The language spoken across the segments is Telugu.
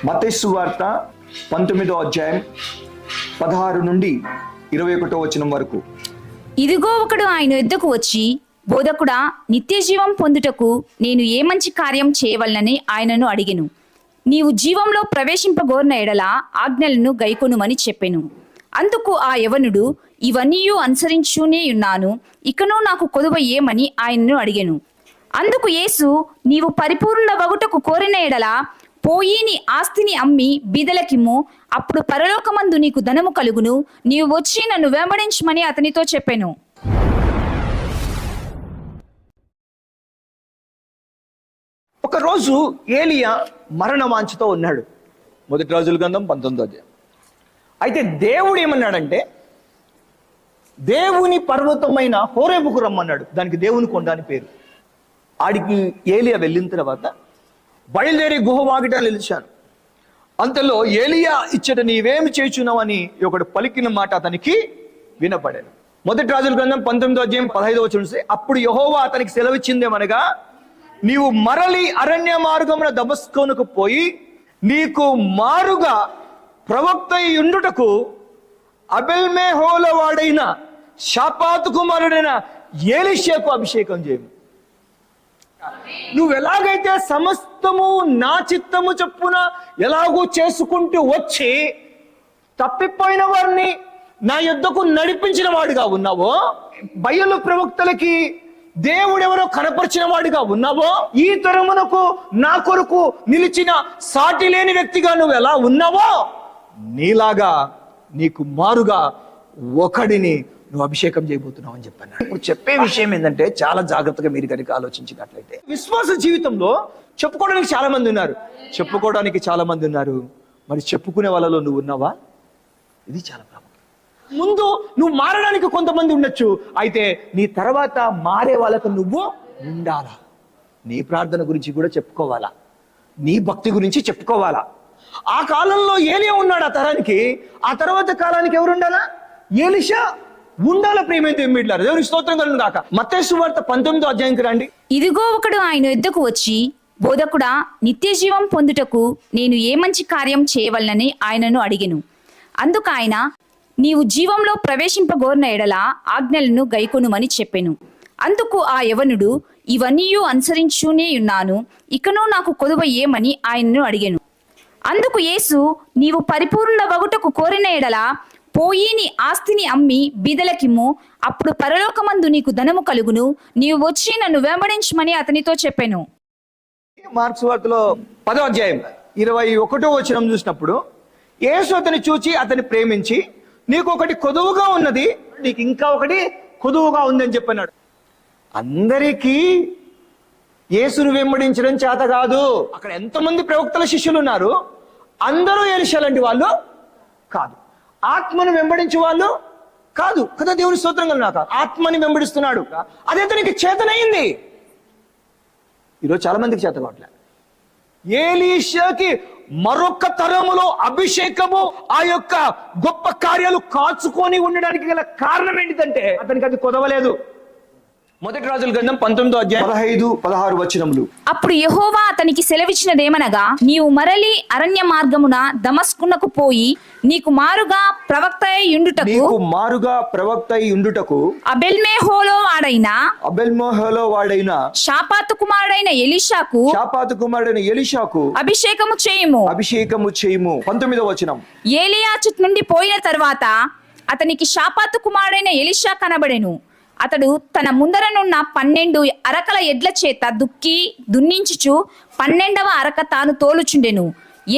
మత్తయి సువార్త 19వ అధ్యాయం 16 నుండి 21వ వచనం వరకు. ఇదిగో ఒకడు ఆయన యొద్దకు వచ్చి, బోధకుడా, నిత్య జీవం పొందుటకు నేను ఏ మంచి కార్యం చేయవలనని ఆయనను అడిగెను. నీవు జీవంలో ప్రవేశింపగోరిన ఎడల ఆజ్ఞలను గైకొనుమని చెప్పెను. అందుకు ఆ యవనుడు, ఇవన్నీ అనుసరించునే ఉన్నాను, ఇకను నాకు కొదువ ఏమని ఆయనను అడిగెను. అందుకు యేసు, నీవు పరిపూర్ణ వగుటకు కోరిన ఎడల పోయి నీ ఆస్తిని అమ్మి బీదలకిమ్ము, అప్పుడు పరలోకమందు నీకు ధనము కలుగును, నీవు వచ్చి నన్ను వెంబడించమని అతనితో చెప్పెను. ఒకరోజు ఏలియా మరణ వాంఛతో ఉన్నాడు. మొదటి రాజుల గ్రంథం 19వ అధ్యాయం. అయితే దేవుడు ఏమన్నాడంటే, దేవుని పర్వతమైన హోరేబుకు రమ్మన్నాడు. దానికి దేవుని కొండ అని పేరు. ఆడికి ఏలియా వెళ్ళిన తర్వాత బయలుదేరి గుహ వాకిట నిలిచాను. అంతలో ఏలియా ఇచ్చట నీవేమి చేయుచున్నావని ఒకడు పలికిన మాట అతనికి వినపడాను. మొదటి రాజుల గ్రంథం 19వ అధ్యాయం 15వ వచనం చూస్తే, అప్పుడు యెహోవా అతనికి సెలవిచ్చిందేమనగా, నీవు మరలి అరణ్య మార్గమున దమస్కునకు పోయి నీకు మారుగా ప్రవక్త యుండుటకు అబెల్మెహోల వాడైన షాపాతు కుమారుడైన ఎలీషాకు అభిషేకం చేయము. నువ్వు ఎలాగైతే సమస్తము నా చిత్తము చొప్పున ఎలాగూ చేసుకుంటూ వచ్చి తప్పిపోయిన వారిని నా యొద్దకు నడిపించిన వాడిగా ఉన్నావో, బయలు ప్రవక్తలకి దేవుడెవరో కనపరిచిన వాడిగా ఉన్నావో, ఈ తరమునకు నా కొరకు నిలిచిన సాటి లేని వ్యక్తిగా నువ్వు ఎలా ఉన్నావో, నీలాగా నీకు మారుగా ఒకడిని నువ్వు అభిషేకం చేయబోతున్నావు అని చెప్పాను. ఇప్పుడు చెప్పే విషయం ఏంటంటే, చాలా జాగ్రత్తగా మీరు కనుక ఆలోచించినట్లయితే, విశ్వాస జీవితంలో చెప్పుకోవడానికి చాలా మంది ఉన్నారు. మరి చెప్పుకునే వాళ్ళలో నువ్వు ఉన్నావా? ఇది చాలా ప్రాముఖ్యం. ముందు నువ్వు మారడానికి కొంతమంది ఉండొచ్చు, అయితే నీ తర్వాత మారే వాళ్ళకు నువ్వు ఉండాలా. నీ ప్రార్థన గురించి కూడా చెప్పుకోవాలా, నీ భక్తి గురించి చెప్పుకోవాలా. ఆ కాలంలో ఏలియా ఉన్నాడు ఆ తరానికి, ఆ తర్వాత కాలానికి ఎవరు ఉండాలా? ఎలీషా ఉండాలా. ప్రియమైన దేవుని దేవుని స్తోత్రం కలుగును గాక. మత్తయి సువార్త 19వ అధ్యాయానికి రండి. ఇదిగో ఒకడు ఆయన యొద్దకు వచ్చి, బోధకుడా, నిత్య జీవం పొందుటకు నేను ఏ మంచి కార్యం చేయవలనని ఆయనను అడిగెను. అందుకు ఆయన, నీవు జీవంలో ప్రవేశింపగోరిన ఎడల ఆజ్ఞలను గైకొనుమని చెప్పెను. అందుకు ఆ యవనుడు, ఇవన్నీ అనుసరించునే ఉన్నాను, ఇకను నాకు కొదువ ఏమని ఆయనను అడిగెను. అందుకు యేసు, నీవు పరిపూర్ణ వగుటకు కోరిన ఎడల పోయి నీ ఆస్తిని అమ్మి బీదలకిమ్ము, అప్పుడు పరలోకమందు నీకు ధనము కలుగును, నీవు వచ్చి నన్ను వెంబడించమని అతనితో చెప్పెను. మార్క్స్ వార్తలో 10వ అధ్యాయం 21వ వచనం చూసినప్పుడు, యేసు అతని చూచి అతని ప్రేమించి, నీకు ఒకటి కొదువుగా ఉన్నది, నీకు ఇంకా ఒకటి కొదువుగా ఉంది అని చెప్పన్నాడు. అందరికీ యేసును వెంబడించడం చేత కాదు. అక్కడ ఎంతమంది ప్రవక్తల శిష్యులు ఉన్నారు, అందరూ ఎలీషా లాంటి వాళ్ళు కాదు. ఆత్మను వెంబడించే వాళ్ళు కాదు కదా. దేవుని స్తోత్రం కలుగును. ఆత్మని వెంబడిస్తున్నాడు, అదే తనకి చేతనైంది. ఈరోజు చాలా మందికి చేత కావట్లేదు. ఎలీషాకి మరొక తరములో అభిషేకము, ఆ యొక్క గొప్ప కార్యాలు కాచుకొని ఉండడానికి గల కారణం ఏంటిదంటే, అతనికి అది కొదవలేదు. మొదటి రాజుల గ్రంథం 19వ అధ్యాయం 15-16 వచనములు. అప్పుడు యెహోవా అతనికి సెలవిచ్చినదేమనగా, నీవు మరలి అరణ్య మార్గమున దమస్కునకు పోయి నీకు మారుగా ప్రవక్త యుండుటకు అబెల్మెహోలో వాడైన షాపాతు కుమారుడైన ఎలీషాకు అభిషేకము చేయుము. 19వ వచనం. ఏలియా చుట్టూ నుండి పోయిన తర్వాత అతనికి షాపాతు కుమారుడైన ఎలీషా కనబడెను. అతడు తన ముందరనున్న 12 అరకల ఎడ్ల చేత దున్నించుచు 12వ అరక తాను తోలుచుండెను.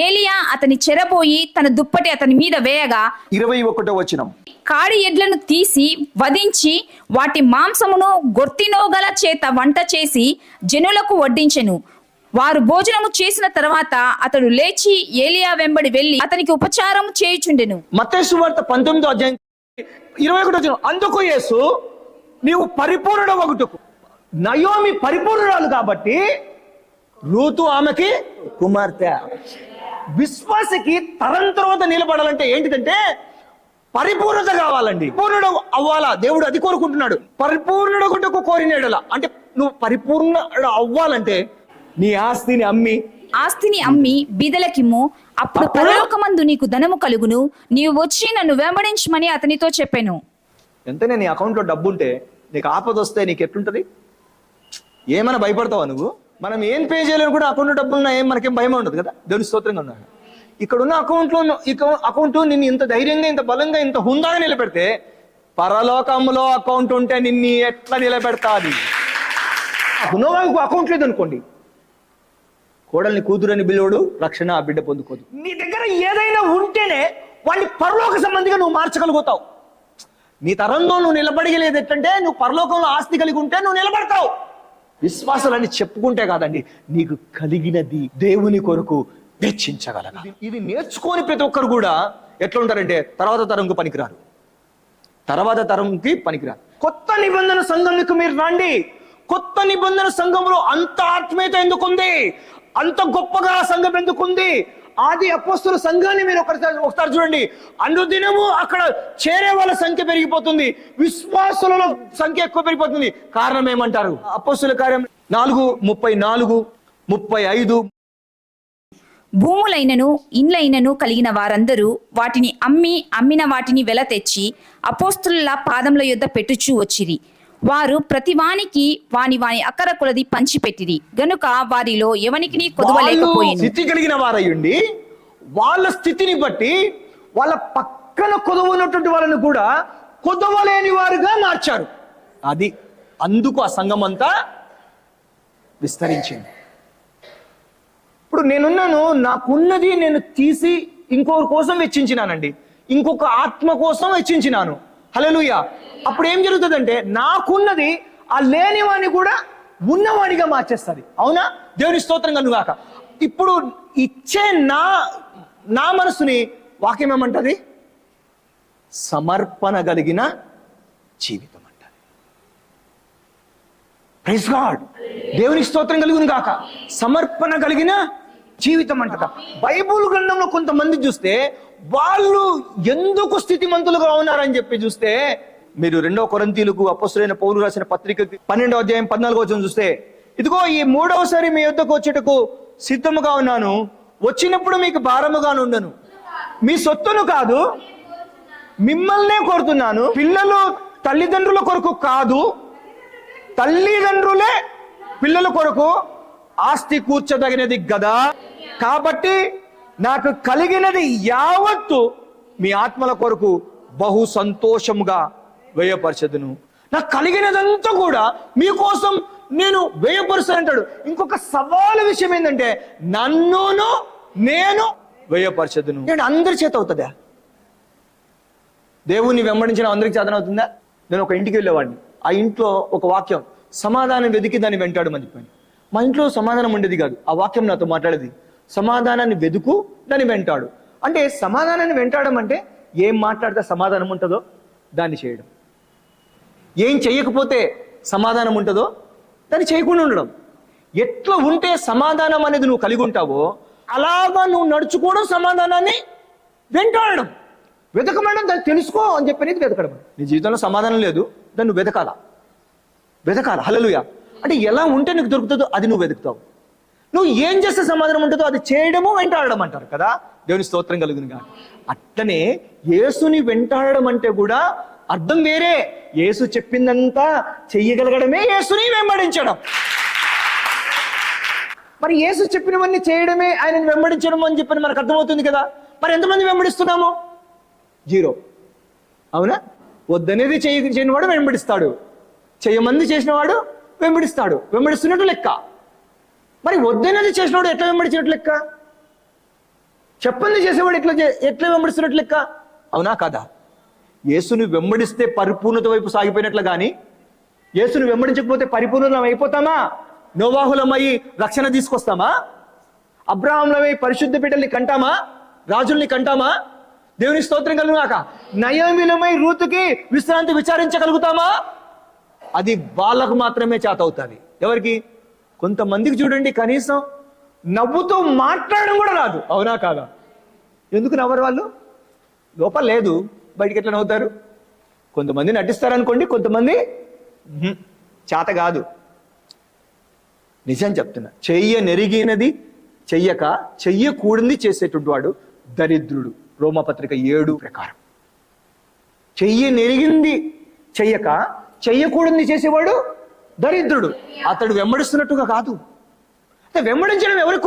ఏలియా అతని చెరబోయి తన దుప్పటి అతని మీద వేయగా 21వ వచనం. కాడి ఎడ్లను తీసి వధించి వాటి మాంసమును గొర్తినోగల చేత వంట చేసి జనులకు వడ్డించెను. వారు భోజనము చేసిన తర్వాత అతడు లేచి ఏలియా వెంబడి వెళ్లి అతనికి ఉపచారం చేయుచుండెను. మత్తయి సువార్త 19వ అధ్యాయం 21వ వచనం. అందుకు యేసు, నీవు పరిపూర్ణ వగుటకు, నయోమి పరిపూర్ణురాలు కాబట్టి రూతు ఆమెకి కుమార్తె. విశ్వాసకి తరం తర్వాత నిలబడాలంటే ఏంటిదంటే పరిపూర్ణత కావాలండి. పూర్ణుడు అవ్వాలా, దేవుడు అది కోరుకుంటున్నాడు. పరిపూర్ణుడు కోరినేడలా అంటే, నువ్వు పరిపూర్ణ అవ్వాలంటే నీ ఆస్తిని అమ్మి ఆస్తిని అమ్మి బీదలకిమ్ము, అప్పుడు పరలోకమందు నీకు ధనము కలుగును. నీవు వచ్చి నన్ను వెంబడించమని అతనితో చెప్పెను. ఎంతనే నీ అకౌంట్లో డబ్బు ఉంటే నీకు ఆపద వస్తే నీకు ఎట్లుంటది? ఏమైనా భయపడతావా నువ్వు? మనం ఏం పే చేయలేని కూడా అకౌంట్లో డబ్బులు ఉన్నా మనకేం భయం ఉండదు కదా. దేవుని స్తోత్రంగా ఉన్నాడు. ఇక్కడ ఉన్న అకౌంట్ నిన్ను ఇంత ధైర్యంగా, ఇంత బలంగా, ఇంత హుందాగా నిలబెడితే పరలోకంలో అకౌంట్ ఉంటే నిన్ను ఎట్లా నిలబెడతాది? హునోవాకు అకౌంట్ లేదనుకోండి, కోడల్ని కూతురని బిల్లుడు రక్షణ ఆ బిడ్డ పొందుకోదు. నీ దగ్గర ఏదైనా ఉంటేనే వాడిని పరలోక సంబంధిగా నువ్వు మార్చగలుగుతావు. నీ తరంలో నువ్వు నిలబడగలేదు ఎట్లంటే, నువ్వు పరలోకంలో ఆస్తి కలిగి ఉంటే నువ్వు నిలబడతావు. విశ్వాసాలని చెప్పుకుంటే కాదండి, నీకు కలిగినది దేవుని కొరకు వెచ్చించగలగా. ఇది నేర్చుకొని ప్రతి ఒక్కరు కూడా ఎట్లా ఉంటారంటే తర్వాత తరంకు పనికిరారు. కొత్త నిబంధన సంఘంకు మీరు రండి. కొత్త నిబంధన సంఘంలో అంత ఆత్మీయత ఎందుకుంది? అంత గొప్పగా ఆ సంఘం ఎందుకుంది? ఆది అపోస్తలుల సంఘాన్ని మీరు ఒకసారి చూడండి. అనుదినము అక్కడ చేరే వాళ్ళ సంఖ్య పెరిగిపోతుంది, విశ్వాసుల సంఖ్య ఎక్కువ పెరిగిపోతుంది. కారణం ఏమంటారు? అపోస్తలుల కార్యం 4:34, 35. భూములైనను ఇండ్లైనను కలిగిన వారందరూ వాటిని అమ్మిన వాటిని వెల తెచ్చి అపోస్తలుల పాదముల యొద్ద పెట్టుచూ వచ్చిరి. వారు ప్రతి వానికి వాని అక్కర కొలది పంచిపెట్టిరి గనుక వారిలో ఎవనికి కొదవలేకపోయింది. స్థితి కలిగిన వారయ్యుండి వాళ్ళ స్థితిని బట్టి వాళ్ళ పక్కన కొదవనటువంటి వాళ్ళని కూడా కొదవలేని వారుగా మార్చారు. అది అందుకు ఆ సంఘం అంతా విస్తరించింది. ఇప్పుడు నేనున్నాను, నాకున్నది నేను తీసి ఇంకొకరి కోసం వెచ్చించినానండి, ఇంకొక ఆత్మ కోసం వెచ్చించినాను. హల్లెలూయా. అప్పుడు ఏం జరుగుతుందంటే నాకున్నది ఆ లేనివాడిని కూడా ఉన్నవాడిగా మార్చేస్తుంది. అవునా? దేవుని స్తోత్రం కనుగాక. ఇప్పుడు ఇచ్చే నా మనసుని వాక్యం ఏమంటది? సమర్పణ కలిగిన జీవితం అంటది. Praise God. దేవుని స్తోత్రం కలుగును గాక. సమర్పణ కలిగిన జీవితం అంటట. బైబుల్ గ్రంథంలో కొంతమంది చూస్తే వాళ్ళు ఎందుకు స్థితిమంతులుగా ఉన్నారని చెప్పి చూస్తే, మీరు 2 కొరింథీయులకు అపోస్తలుడైన పౌలు రాసిన పత్రికకి 12వ అధ్యాయం 14వ వచనం చూస్తే, ఇదిగో ఈ 3వసారి మీ యొద్దకు వచ్చేటకు సిద్ధముగా ఉన్నాను, వచ్చినప్పుడు మీకు భారముగా ఉండను. మీ సొత్తును కాదు మిమ్మల్నే కోరుతున్నాను. పిల్లలు తల్లిదండ్రుల కొరకు కాదు, తల్లిదండ్రులే పిల్లల కొరకు ఆస్తి కూర్చదగినది గదా. కాబట్టి నాకు కలిగినది యావత్తు మీ ఆత్మల కొరకు బహు సంతోషముగా వ్యయపరచదును. నాకు కలిగినదంతా కూడా మీకోసం నేను వ్యయపరుస్తానంటాడు. ఇంకొక సవాలు విషయం ఏంటంటే నేను వ్యయపరచదును. నేను అందరి చేత అవుతుందా? దేవుణ్ణి వెంబడించిన అందరికి చేతన అవుతుందా? నేను ఒక ఇంటికి వెళ్ళేవాడిని, ఆ ఇంట్లో ఒక వాక్యం, సమాధానం వెతికి దాన్ని వెంటాడు మంది పని. మా ఇంట్లో సమాధానం ఉండేది కాదు. ఆ వాక్యం నాతో మాట్లాడేది, సమాధానాన్ని వెతుకు దాన్ని వెంటాడు. అంటే సమాధానాన్ని వెంటాడడం అంటే ఏం మాట్లాడితే సమాధానం ఉంటుందో దాన్ని చేయడం, ఏం చెయ్యకపోతే సమాధానం ఉంటుందో దాన్ని చేయకుండా ఉండడం. ఎట్లా ఉంటే సమాధానం అనేది నువ్వు కలిగి ఉంటావో అలాగా నువ్వు నడుచుకోవడం, సమాధానాన్ని వెంటాడడం. వెతకమడం, దాన్ని తెలుసుకో అని చెప్పనేది వెతకడం. నీ జీవితంలో సమాధానం లేదు, దాన్ని నువ్వు వెతకాల. హల్లెలూయా. అంటే ఎలా ఉంటే నీకు దొరుకుతుందో అది నువ్వు వెతుకుతావు. నువ్వు ఏం చేస్తే సమాధానం ఉంటుందో అది చేయడము వెంటాడడం అంటారు కదా. దేవుని స్తోత్రం కలుగును గాక. అట్లనే యేసుని వెంటాడడం అంటే కూడా అర్థం వేరే. యేసు చెప్పిందంతా చెయ్యగలగడమే యేసుని వెంబడించడం. మరి యేసు చెప్పినవన్నీ చేయడమే ఆయనను వెంబడించడం అని చెప్పని మనకు అర్థమవుతుంది కదా. మరి ఎంతమంది వెంబడిస్తున్నాము? 0. అవునా? వద్దనేది చేయనివాడు వెంబడిస్తాడు, చేయమంది చేసినవాడు వెంబడిస్తాడు. వెంబడిస్తున్నట్టు లెక్క. మరి వద్దనేది చేసినవాడు ఎట్లా వెంబడించినట్టు లెక్క? చెప్పంది చేసేవాడు ఎట్లా వెంబడిస్తున్నట్టు లెక్క? అవునా కాదా? యేసుని వెంబడిస్తే పరిపూర్ణత వైపు సాగిపోయినట్లు కానీ యేసుని వెంబడించకపోతే పరిపూర్ణం అయిపోతామా? నోవాహులమై రక్షణ తీసుకొస్తామా? అబ్రాహాంలమై పరిశుద్ధ బిడ్డల్ని కంటామా? రాజుల్ని కంటామా? దేవుని స్తోత్రం కలుగుగాక. నయోమిలమై రూతుకి విశ్రాంతి విచారించగలుగుతామా? అది వాళ్ళకు మాత్రమే చేత అవుతుంది. ఎవరికి? కొంతమందికి చూడండి కనీసం నవ్వుతూ మాట్లాడడం కూడా రాదు. అవునా కాదా? ఎందుకు నవ్వరు వాళ్ళు? లోపల లేదు, బయటికి ఎట్లా నవ్వుతారు? కొంతమంది నటిస్తారనుకోండి, కొంతమంది చేత కాదు. నిజం చెప్తున్నా, చెయ్య నెరిగినది చెయ్యక చెయ్యకూడని చేసేటువంటి వాడు దరిద్రుడు. రోమపత్రిక 7 ప్రకారం. చెయ్యి నెరిగింది చెయ్యక చెయ్యకూడని చేసేవాడు దరిద్రుడు. అతడు వెంబడిస్తున్నట్టుగా కాదు. వెంబడించడం ఎవరికి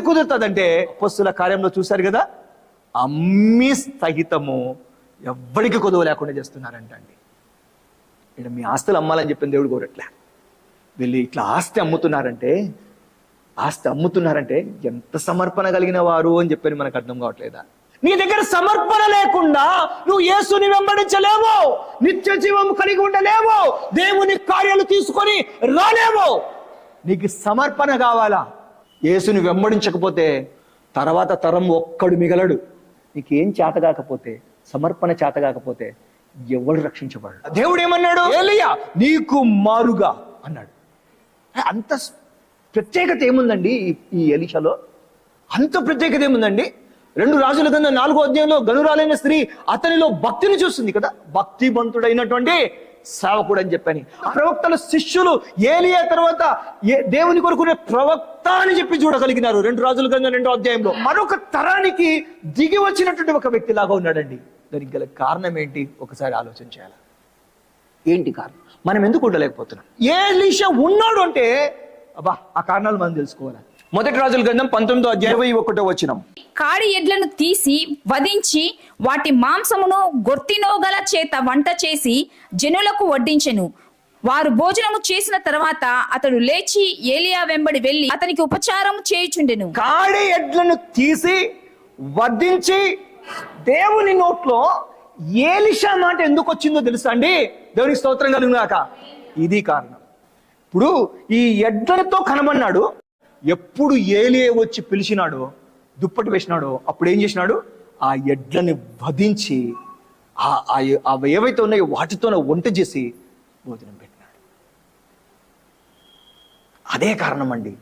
కుదురుతుందంటే అపొస్తలుల కార్యంలో చూశారు కదా, అమ్మి సహితము ఎవ్వడికి కొదువ లేకుండా చేస్తున్నారంట అండి. ఇక్కడ మీ ఆస్తులు అమ్మాలని చెప్పిన దేవుడు కోరట్లే. వీళ్ళు ఇట్లా ఆస్తి అమ్ముతున్నారంటే ఎంత సమర్పణ కలిగిన వారు అని చెప్పని మనకు అర్థం కావట్లేదా? నీ దగ్గర సమర్పణ లేకుండా నువ్వు యేసుని వెంబడించలేవు, నిత్య జీవం కలిగి ఉండలేవు, దేవుని కార్యాలు తీసుకొని రాలేవు. నీకు సమర్పణ కావాలా? యేసుని వెంబడించకపోతే తర్వాత తరం ఒక్కడు మిగలడు. నీకేం చేత కాకపోతే, సమర్పణ చేత కాకపోతే ఎవడు రక్షించబడు? దేవుడు ఏమన్నాడు? ఏలీయా నీకు మారుగా అన్నాడు. అంత ప్రత్యేకత ఏముందండి ఈ ఎలీషాలో? అంత ప్రత్యేకత ఏముందండి? 2 రాజుల గ్రంథం 4వ అధ్యాయంలో గనురాలైన స్త్రీ అతనిలో భక్తిని చూస్తుంది కదా, భక్తిమంతుడైనటువంటి సేవకుడు అని చెప్పని. ప్రవక్తల శిష్యులు ఏలియా తర్వాత దేవుని కొరకునే ప్రవక్త అని చెప్పి చూడగలిగినారు 2 రాజుల గ్రంథం 2వ అధ్యాయంలో. మరొక తరానికి దిగి వచ్చినటువంటి ఒక వ్యక్తి లాగా ఉన్నాడండి. దానికి గల కారణం ఏంటి? ఒకసారి ఆలోచన చేయాలి. ఏంటి కారణం? మనం ఎందుకు ఉండలేకపోతున్నాం? ఎలీషా ఉన్నాడు అంటే అబ్బా ఆ కారణాలు మనం తెలుసుకోవాలి. 1 రాజుల గ్రంథం 19వ అధ్యాయం 21వ వచనం. కాడి ఎడ్లను తీసి వధించి వాటి మాంసమును గొర్తినోగల చేత వంట చేసి జనులకు వడ్డించెను. వారు భోజనము చేసిన తర్వాత అతడు లేచి ఏలియా వెంబడి వెళ్లి అతనికి ఉపచారము చేయుచుండెను. కాడి ఎడ్లను తీసి వధించి, దేవుని నోట్లో ఎలీషా మాట ఎందుకు వచ్చిందో తెలుసా అండి? దేవునికి స్తోత్రం కలుగుగాక. ఇది కారణం. ఇప్పుడు ఈ ఎడ్లతో కనబడినాడు. ఎప్పుడు ఏలియా వచ్చి పిలిచినాడో, దుప్పటి వేసినాడో, అప్పుడు ఏం చేసినాడు? ఆ ఎడ్లని వధించి అవి ఏవైతే ఉన్నాయో వాటితోనే వంట చేసి భోజనం పెట్టినాడు. అదే కారణం అండి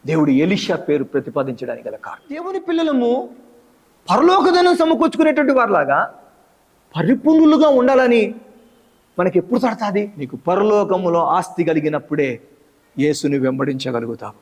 దేవుడు ఎలీషా పేరు ప్రతిపాదించడానికి గల కారణం. దేవుని పిల్లలము పరలోకధనం సమకూర్చుకునేటువంటి వారిలాగా పరిపూర్ణులుగా ఉండాలని మనకి ఎప్పుడు తడతాది? నీకు పరలోకములో ఆస్తి కలిగినప్పుడే యేసుని వెంబడించగలుగుతావు.